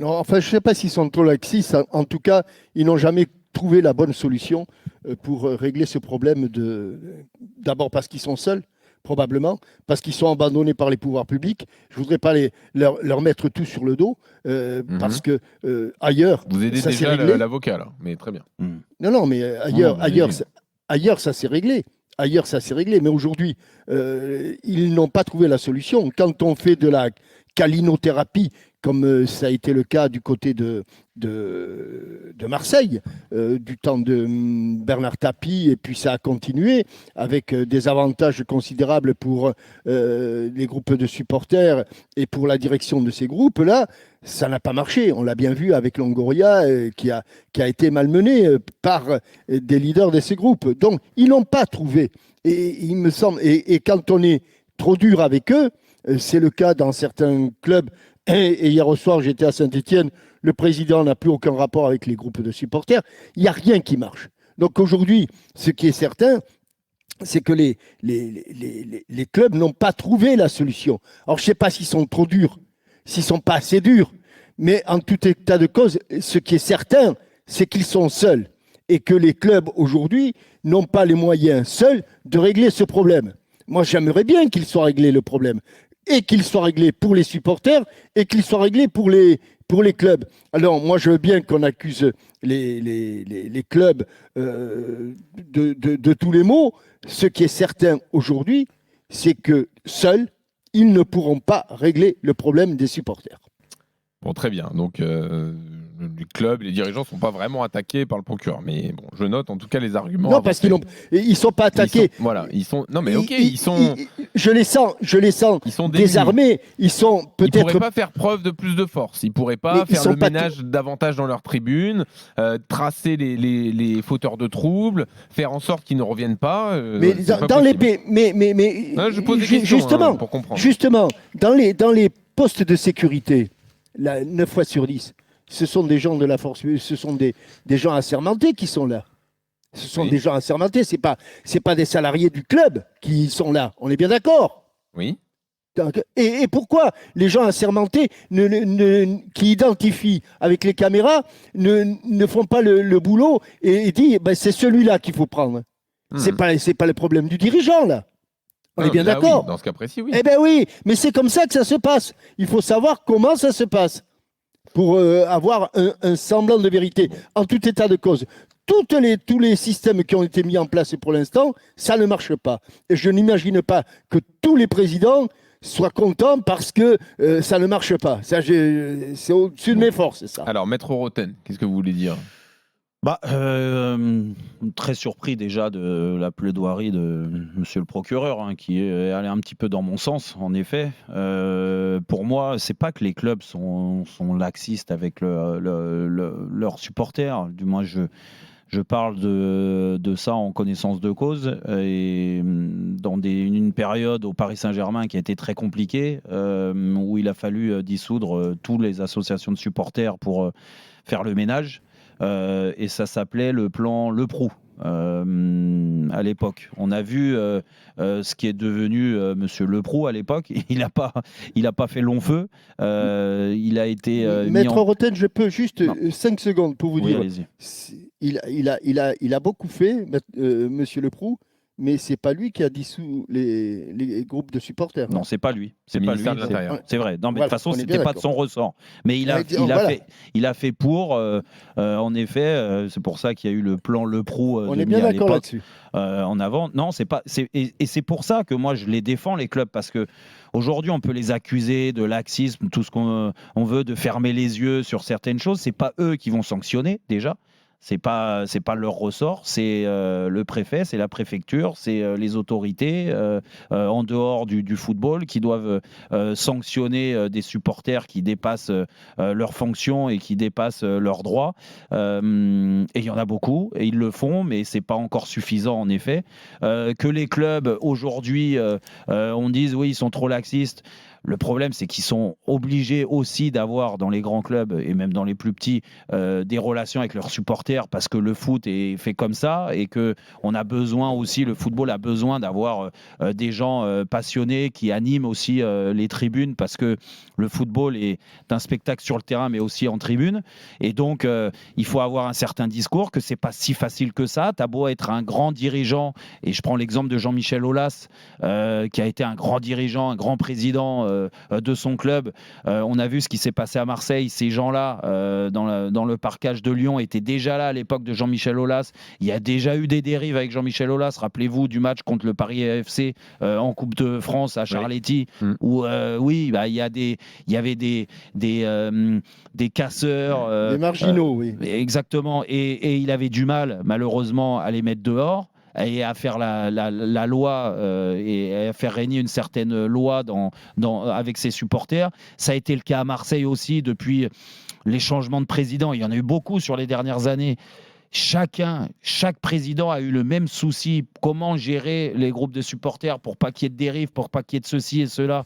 Non, enfin, je ne sais pas s'ils sont trop laxistes. En tout cas, ils n'ont jamais trouvé la bonne solution pour régler ce problème d'abord parce qu'ils sont seuls, probablement, parce qu'ils sont abandonnés par les pouvoirs publics. Je ne voudrais pas leur mettre tout sur le dos, parce Mhm. que ailleurs, Vous aidez ça s'est déjà réglé. l'avocat, là, mais très bien. Non, non, mais Non, non, mais allez-y. ailleurs, ça s'est réglé. Ailleurs, ça s'est réglé. Mais aujourd'hui, ils n'ont pas trouvé la solution. Quand on fait de la calinothérapie, comme ça a été le cas du côté de Marseille, du temps de Bernard Tapie, et puis ça a continué avec des avantages considérables pour les groupes de supporters et pour la direction de ces groupes-là, ça n'a pas marché. On l'a bien vu avec Longoria, qui a été malmené par des leaders de ces groupes. Donc, ils n'ont pas trouvé. Et il me semble, et quand on est trop dur avec eux, c'est le cas dans certains clubs. Et hier au soir, j'étais à Saint-Étienne, le président n'a plus aucun rapport avec les groupes de supporters. Il n'y a rien qui marche. Donc aujourd'hui, ce qui est certain, c'est que les clubs n'ont pas trouvé la solution. Alors je ne sais pas s'ils sont trop durs, s'ils ne sont pas assez durs, mais en tout état de cause, ce qui est certain, c'est qu'ils sont seuls et que les clubs aujourd'hui n'ont pas les moyens seuls de régler ce problème. Moi, j'aimerais bien qu'il soit réglé le problème et qu'il soit réglé pour les supporters et qu'il soit réglé pour les clubs. Alors, moi, je veux bien qu'on accuse les clubs de tous les maux. Ce qui est certain aujourd'hui, c'est que seuls, ils ne pourront pas régler le problème des supporters. Bon, très bien. Donc, les clubs, les dirigeants ne sont pas vraiment attaqués par le procureur. Mais bon, je note en tout cas les arguments Non, parce avancés. qu'ils ne sont pas attaqués. Voilà, ils sont. Non, mais ok, ils sont. Je les sens Ils sont démunis. désarmés. Ils sont Ils ne peut-être. pourraient pas faire preuve de plus de force. Ils ne pourraient pas Mais ils faire sont le pas ménage davantage dans leur tribune, tracer les fauteurs de troubles, faire en sorte qu'ils ne reviennent pas. Mais c'est pas dans les possible. Non, je pose des questions justement, pour comprendre. justement, dans les postes de sécurité, là, 9 fois sur 10, ce sont des gens de la force, ce sont des gens assermentés qui sont là. Ce sont Oui. des gens assermentés, c'est pas des salariés du club qui sont là. On est bien d'accord. Oui. Et pourquoi les gens assermentés qui identifient avec les caméras ne font pas le boulot et disent ben, c'est celui-là qu'il faut prendre. C'est pas le problème du dirigeant là. On est bien Là, d'accord. oui, dans ce cas précis, oui. Eh bien oui, mais c'est comme ça que ça se passe. Il faut savoir comment ça se passe pour avoir un semblant de vérité. En tout état de cause, tous les systèmes qui ont été mis en place pour l'instant, ça ne marche pas. Et je n'imagine pas que tous les présidents soient contents parce que ça ne marche pas. Ça, c'est au-dessus de mes forces, ça. Alors, Maître Roten, qu'est-ce que vous voulez dire? Très surpris déjà de la plaidoirie de monsieur le procureur, hein, qui est allé un petit peu dans mon sens, en effet. Pour moi, c'est pas que les clubs sont laxistes avec leurs supporters. Du moins, je parle de ça en connaissance de cause. Et dans une période au Paris Saint-Germain qui a été très compliquée, où il a fallu dissoudre toutes les associations de supporters pour faire le ménage. Et ça s'appelait le plan Le Prou. À l'époque, on a vu ce qui est devenu Monsieur Leproux à l'époque. Il n'a pas fait long feu. Il a été Maître Roten, je peux juste 5 secondes pour vous Oui, dire. allez-y. Il a beaucoup fait, Monsieur Leproux, mais c'est pas lui qui a dissous les groupes de supporters. Non, c'est pas lui. C'est le ministère de l'Intérieur. C'est vrai. Non, mais Voilà, de toute façon, on est c'était bien pas de d'accord. son ressort. Mais il a fait pour. En effet, c'est pour ça qu'il y a eu le plan Leproux On de est bien mis à d'accord l'époque. là-dessus. En avant. Non, c'est pas. Et c'est pour ça que moi je les défends les clubs, parce que aujourd'hui on peut les accuser de laxisme, tout ce qu'on veut, de fermer les yeux sur certaines choses. C'est pas eux qui vont sanctionner déjà. C'est pas leur ressort, c'est le préfet, c'est la préfecture, c'est les autorités en dehors du football qui doivent sanctionner des supporters qui dépassent leurs fonctions et qui dépassent leurs droits. Et il y en a beaucoup, et ils le font, mais c'est pas encore suffisant en effet. Que les clubs aujourd'hui on dise oui, ils sont trop laxistes. Le problème, c'est qu'ils sont obligés aussi d'avoir dans les grands clubs et même dans les plus petits des relations avec leurs supporters parce que le foot est fait comme ça et que on a besoin aussi, le football a besoin d'avoir des gens passionnés qui animent aussi les tribunes parce que le football est un spectacle sur le terrain mais aussi en tribune. Et donc, il faut avoir un certain discours, que c'est pas si facile que ça. T'as beau être un grand dirigeant, et je prends l'exemple de Jean-Michel Aulas, qui a été un grand dirigeant, un grand président de son club. On a vu ce qui s'est passé à Marseille. Ces gens-là, dans le parcage de Lyon, étaient déjà là à l'époque de Jean-Michel Aulas. Il y a déjà eu des dérives avec Jean-Michel Aulas. Rappelez-vous du match contre le Paris FC en Coupe de France à Charletti, où il y avait des casseurs. Des marginaux, oui. Exactement. Et il avait du mal, malheureusement, à les mettre dehors et à faire la loi et à faire régner une certaine loi avec ses supporters. Ça a été le cas à Marseille aussi depuis les changements de président. Il y en a eu beaucoup sur les dernières années. Chaque président a eu le même souci. Comment gérer les groupes de supporters pour pas qu'il y ait de dérives, pour pas qu'il y ait de ceci et cela.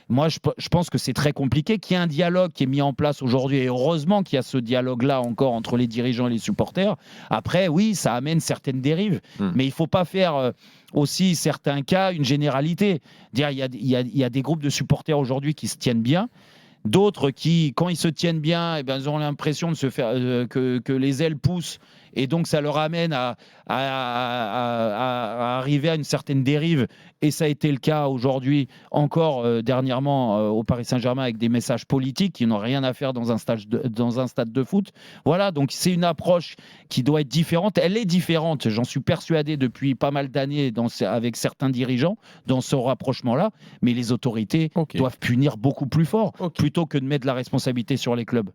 Moi, je pense que c'est très compliqué qu'il y ait un dialogue qui est mis en place aujourd'hui. Et heureusement qu'il y a ce dialogue-là encore entre les dirigeants et les supporters. Après, oui, ça amène certaines dérives. Mais il ne faut pas faire aussi certains cas une généralité. Il y a des groupes de supporters aujourd'hui qui se tiennent bien. D'autres qui, quand ils se tiennent bien, eh ben, ils ont l'impression de se faire que les ailes poussent. Et donc, ça leur amène à arriver à une certaine dérive. Et ça a été le cas aujourd'hui, encore dernièrement, au Paris Saint-Germain, avec des messages politiques qui n'ont rien à faire dans un stade de foot. Voilà, donc c'est une approche qui doit être différente. Elle est différente, j'en suis persuadé depuis pas mal d'années avec certains dirigeants dans ce rapprochement-là. Mais les autorités doivent punir beaucoup plus fort, plutôt que de mettre la responsabilité sur les clubs.